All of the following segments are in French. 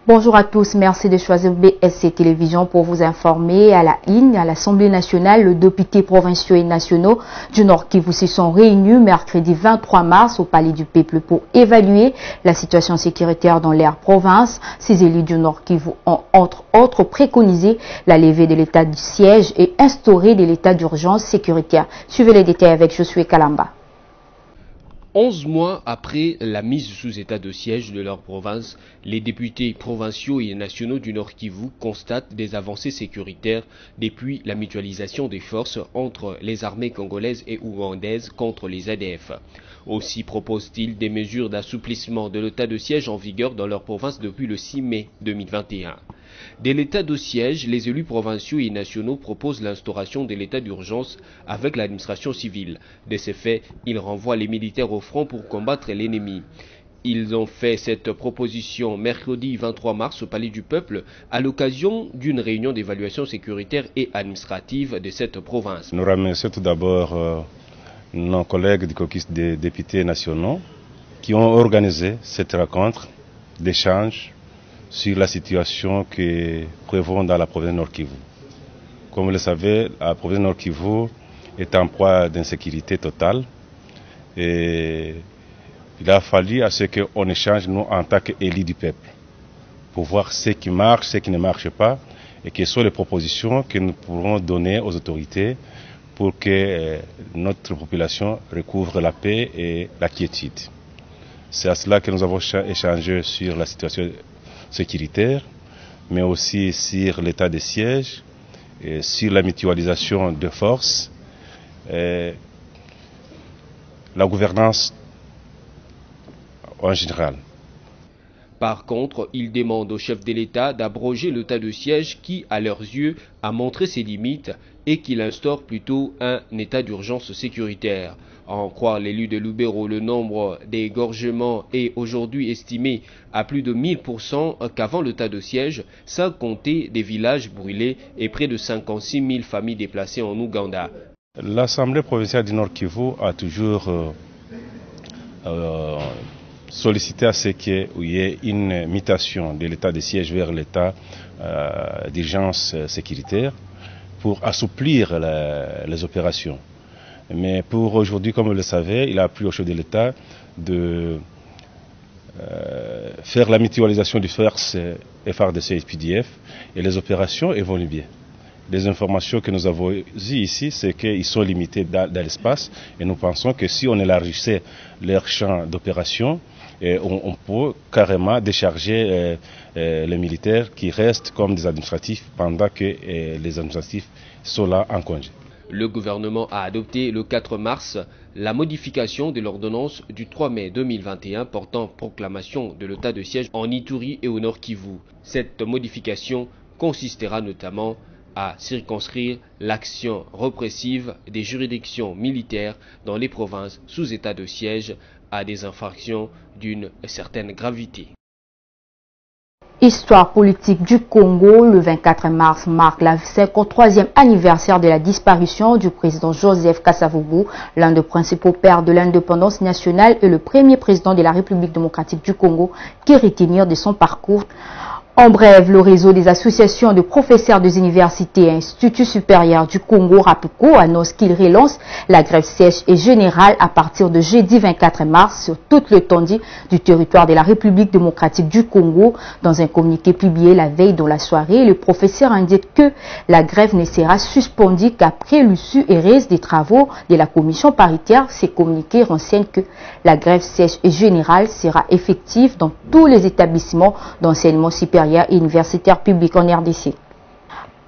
Bonjour à tous, merci de choisir BSC Télévision pour vous informer. À la IN, à l'Assemblée nationale, les députés provinciaux et nationaux du Nord Kivu se sont réunis mercredi 23 mars au Palais du Peuple pour évaluer la situation sécuritaire dans leur province. Ces élus du Nord Kivu ont entre autres préconisé la levée de l'état du siège et instauré de l'état d'urgence sécuritaire. Suivez les détails avec Josué Kalamba. 11 mois après la mise sous état de siège de leur province, les députés provinciaux et nationaux du Nord Kivu constatent des avancées sécuritaires depuis la mutualisation des forces entre les armées congolaises et ougandaises contre les ADF. Aussi proposent-ils des mesures d'assouplissement de l'état de siège en vigueur dans leur province depuis le 6 mai 2021. Dès l'état de siège, les élus provinciaux et nationaux proposent l'instauration de l'état d'urgence avec l'administration civile. De ce fait, ils renvoient les militaires au front pour combattre l'ennemi. Ils ont fait cette proposition mercredi 23 mars au Palais du Peuple à l'occasion d'une réunion d'évaluation sécuritaire et administrative de cette province. Nous remercions tout d'abord nos collègues du caucus des députés nationaux qui ont organisé cette rencontre d'échange sur la situation que prévaut dans la province Nord Kivu. Comme vous le savez, la province Nord Kivu est en proie d'insécurité totale et il a fallu à ce qu'on échange, nous, en tant qu'élus du peuple, pour voir ce qui marche, ce qui ne marche pas, et quelles sont les propositions que nous pourrons donner aux autorités pour que notre population recouvre la paix et la quiétude. C'est à cela que nous avons échangé sur la situation sécuritaire, mais aussi sur l'état de siège, et sur la mutualisation de forces, la gouvernance en général. Par contre, ils demandent au chef de l'État d'abroger l'état de siège qui, à leurs yeux, a montré ses limites et qu'il instaure plutôt un état d'urgence sécuritaire. À en croire l'élu de Lubero, le nombre d'égorgements est aujourd'hui estimé à plus de 1000% qu'avant l'état de siège, sans compter des villages brûlés et près de 56 000 familles déplacées en Ouganda. L'Assemblée provinciale du Nord Kivu a toujours sollicité à ce qu'il y ait une mutation de l'état de siège vers l'état d'urgence sécuritaire pour assouplir les opérations. Mais pour aujourd'hui, comme vous le savez, il a plu au chef de l'État de faire la mutualisation des forces FARDC et PDF et les opérations évoluent bien. Les informations que nous avons eues ici, c'est qu'ils sont limités dans l'espace et nous pensons que si on élargissait leur champ d'opération, on peut carrément décharger les militaires qui restent comme des administratifs pendant que les administratifs sont là en congé. Le gouvernement a adopté le 4 mars la modification de l'ordonnance du 3 mai 2021 portant proclamation de l'état de siège en Ituri et au Nord Kivu. Cette modification consistera notamment à circonscrire l'action répressive des juridictions militaires dans les provinces sous état de siège à des infractions d'une certaine gravité. Histoire politique du Congo, le 24 mars marque le 53e anniversaire de la disparition du président Joseph Kasavubu, l'un des principaux pères de l'indépendance nationale et le premier président de la République démocratique du Congo qui retenir de son parcours. En bref, le réseau des associations de professeurs des universités et instituts supérieurs du Congo, RAPUCO, annonce qu'il relance la grève sèche et générale à partir de jeudi 24 mars sur toute l'étendue du territoire de la République démocratique du Congo. Dans un communiqué publié la veille dans la soirée, le professeur indique que la grève ne sera suspendue qu'après l'issue heureuse des travaux de la commission paritaire. Ces communiqués renseignent que la grève sèche et générale sera effective dans tous les établissements d'enseignement supérieur et universitaire public en RDC.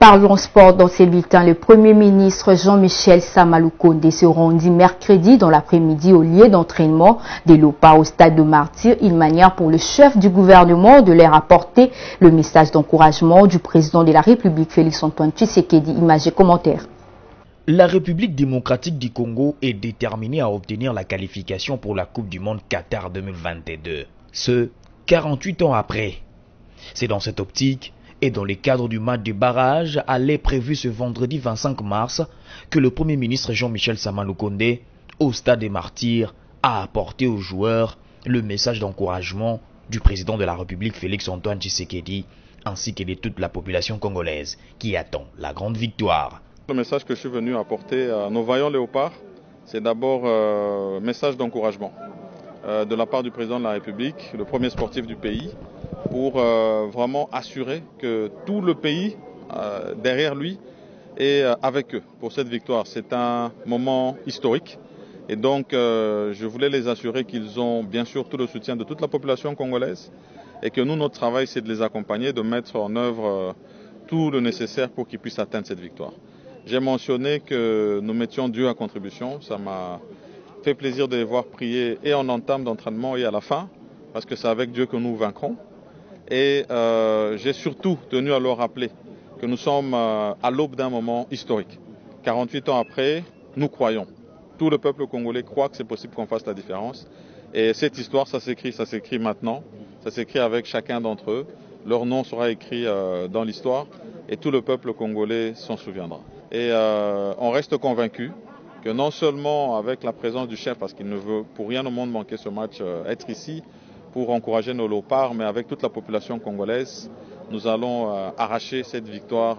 Parlons sport dans ces bulletins. Le Premier ministre Jean-Michel Samalukonde se rendit mercredi dans l'après-midi au lieu d'entraînement de l'OPA au stade de Martyr, une manière pour le chef du gouvernement de leur apporter le message d'encouragement du président de la République Félix-Antoine Tshisekedi. Images et commentaires. La République démocratique du Congo est déterminée à obtenir la qualification pour la Coupe du Monde Qatar 2022. Ce 48 ans après. C'est dans cette optique et dans le cadre du match de barrage aller prévu ce vendredi 25 mars que le Premier ministre Jean-Michel Samalukonde, au stade des Martyrs, a apporté aux joueurs le message d'encouragement du président de la République Félix-Antoine Tshisekedi, ainsi que de toute la population congolaise qui attend la grande victoire. Le message que je suis venu apporter à nos vaillants léopards, c'est d'abord un message d'encouragement de la part du président de la République, le premier sportif du pays, pour vraiment assurer que tout le pays derrière lui est avec eux pour cette victoire. C'est un moment historique et donc je voulais les assurer qu'ils ont bien sûr tout le soutien de toute la population congolaise et que nous, notre travail, c'est de les accompagner, de mettre en œuvre tout le nécessaire pour qu'ils puissent atteindre cette victoire. J'ai mentionné que nous mettions Dieu à contribution. Ça m'a fait plaisir de les voir prier et en entame d'entraînement et à la fin, parce que c'est avec Dieu que nous vaincrons. Et j'ai surtout tenu à leur rappeler que nous sommes à l'aube d'un moment historique. 48 ans après, nous croyons. Tout le peuple congolais croit que c'est possible qu'on fasse la différence. Et cette histoire, ça s'écrit maintenant. Ça s'écrit avec chacun d'entre eux. Leur nom sera écrit dans l'histoire et tout le peuple congolais s'en souviendra. Et on reste convaincu que non seulement avec la présence du chef, parce qu'il ne veut pour rien au monde manquer ce match, être ici pour encourager nos léopards, mais avec toute la population congolaise, nous allons arracher cette victoire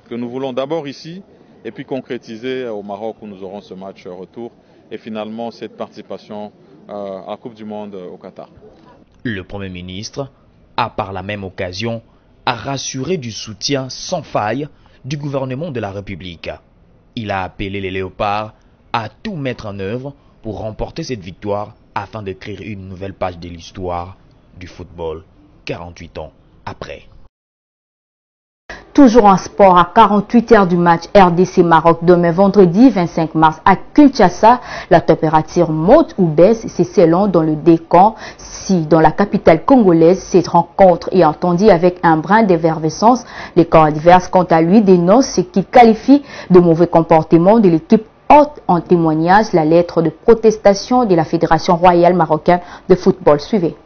que nous voulons d'abord ici et puis concrétiser au Maroc où nous aurons ce match retour et finalement cette participation à la Coupe du Monde au Qatar. Le Premier ministre a par la même occasion rassuré du soutien sans faille du gouvernement de la République. Il a appelé les léopards à tout mettre en œuvre pour remporter cette victoire afin d'écrire une nouvelle page de l'histoire du football 48 ans après. Toujours en sport, à 48 heures du match RDC-Maroc demain vendredi 25 mars à Kinshasa, la température monte ou baisse, c'est selon dans le décan. Si dans la capitale congolaise, cette rencontre est entendue avec un brin d'effervescence, les camps adverses, quant à lui, dénoncent ce qu'il qualifie de mauvais comportement de l'équipe hôte. En témoignage, la lettre de protestation de la Fédération royale marocaine de football. Suivez.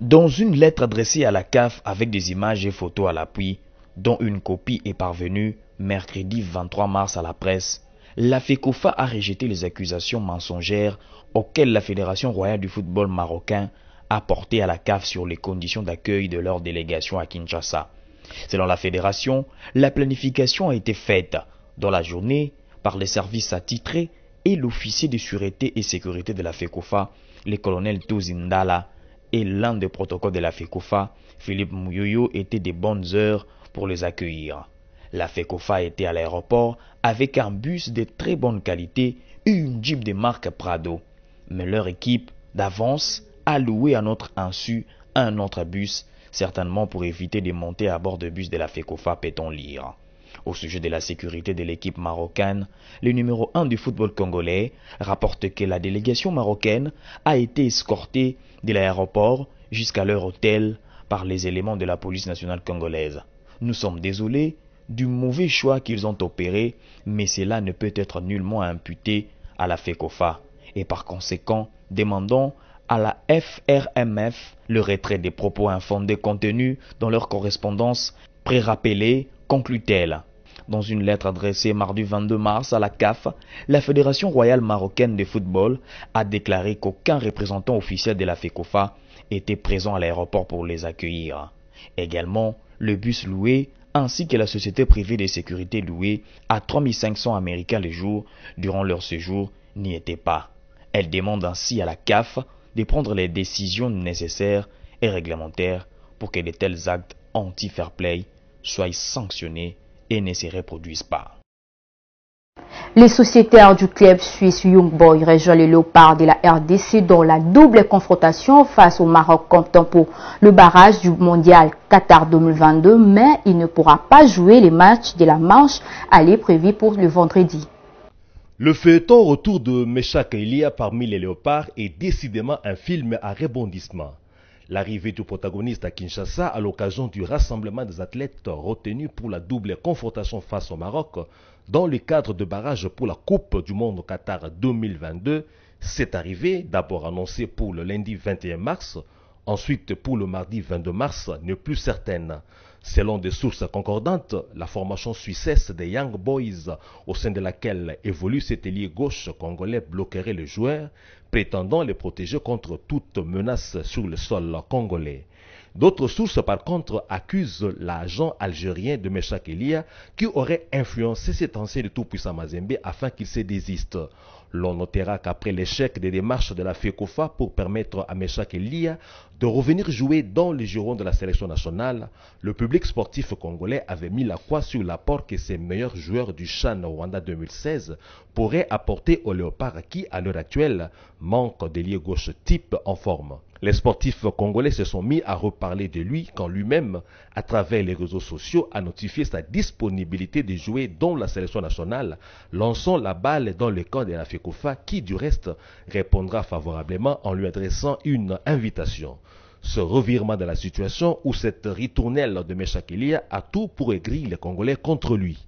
Dans une lettre adressée à la CAF avec des images et photos à l'appui, dont une copie est parvenue mercredi 23 mars à la presse, la FECOFA a rejeté les accusations mensongères auxquelles la Fédération royale du football marocain a porté à la CAF sur les conditions d'accueil de leur délégation à Kinshasa. Selon la fédération, la planification a été faite dans la journée par les services attitrés et l'officier de sûreté et sécurité de la FECOFA, le colonel Tozindala, et l'un des protocoles de la FECOFA, Philippe Mouyoyo, étaient des bonnes heures pour les accueillir. La FECOFA était à l'aéroport avec un bus de très bonne qualité et une Jeep de marque Prado. Mais leur équipe d'avance a loué à notre insu un autre bus, certainement pour éviter de monter à bord de bus de la FECOFA, peut-on lire. Au sujet de la sécurité de l'équipe marocaine, le numéro 1 du football congolais rapporte que la délégation marocaine a été escortée de l'aéroport jusqu'à leur hôtel par les éléments de la police nationale congolaise. Nous sommes désolés du mauvais choix qu'ils ont opéré, mais cela ne peut être nullement imputé à la FECOFA. Et par conséquent, demandons à la FRMF le retrait des propos infondés contenus dans leur correspondance pré-rappelée, conclut-elle. Dans une lettre adressée mardi 22 mars à la CAF, la Fédération royale marocaine de football a déclaré qu'aucun représentant officiel de la FECOFA était présent à l'aéroport pour les accueillir. Également, le bus loué ainsi que la société privée de sécurité louée à 3500 Américains le jour durant leur séjour n'y étaient pas. Elle demande ainsi à la CAF de prendre les décisions nécessaires et réglementaires pour que de tels actes anti-fair play soient sanctionnés et ne se reproduisent pas. Les sociétaires du club suisse Young Boys rejoignent les léopards de la RDC dans la double confrontation face au Maroc comptant pour le barrage du mondial Qatar 2022, mais il ne pourra pas jouer les matchs de la manche aller prévus pour le vendredi. Le feuilleton retour de Meshak Elia parmi les léopards est décidément un film à rebondissement. L'arrivée du protagoniste à Kinshasa à l'occasion du rassemblement des athlètes retenus pour la double confrontation face au Maroc dans le cadre de barrage pour la Coupe du Monde au Qatar 2022, cette arrivée, d'abord annoncée pour le lundi 21 mars, ensuite pour le mardi 22 mars, n'est plus certaine. Selon des sources concordantes, la formation suissesse des Young Boys, au sein de laquelle évolue cet ailier gauche congolais, bloquerait le joueur, prétendant les protéger contre toute menace sur le sol congolais. D'autres sources, par contre, accusent l'agent algérien de Meshak Elia qui aurait influencé cet ancien de tout-puissant Mazembe afin qu'il se désiste. L'on notera qu'après l'échec des démarches de la FECOFA pour permettre à Meshak Elia de revenir jouer dans les girons de la sélection nationale, le public sportif congolais avait mis la croix sur l'apport que ses meilleurs joueurs du CHAN Rwanda 2016 pourraient apporter aux Léopards qui, à l'heure actuelle, manquent d'ailier gauche type en forme. Les sportifs congolais se sont mis à reparler de lui quand lui-même, à travers les réseaux sociaux, a notifié sa disponibilité de jouer dans la sélection nationale, lançant la balle dans le camp de la FECOFA qui, du reste, répondra favorablement en lui adressant une invitation. Ce revirement de la situation ou cette ritournelle de Meshak Elia a tout pour aigrir les Congolais contre lui.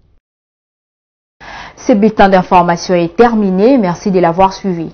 Ce bulletin d'information est terminé. Merci de l'avoir suivi.